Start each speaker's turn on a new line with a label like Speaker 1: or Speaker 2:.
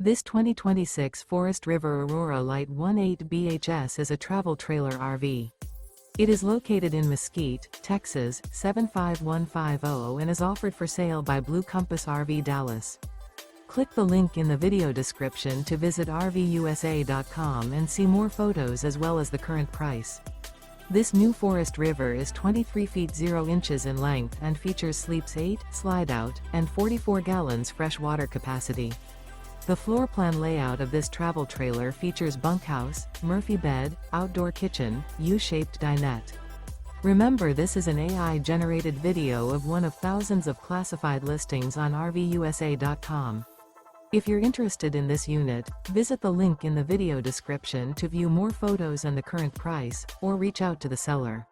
Speaker 1: This 2026 Forest River Aurora Light 18 BHS is a travel trailer RV. It is located in Mesquite, Texas, 75150 and is offered for sale by Blue Compass RV Dallas. Click the link in the video description to visit RVUSA.com and see more photos as well as the current price. This new Forest River is 23 feet 0 inches in length and features sleeps 8, Slideout, and 44 gallons fresh water capacity. The floor plan layout of this travel trailer features bunkhouse, Murphy bed, outdoor kitchen, U-shaped dinette. Remember, this is an AI-generated video of one of thousands of classified listings on RVUSA.com. If you're interested in this unit, visit the link in the video description to view more photos and the current price, or reach out to the seller.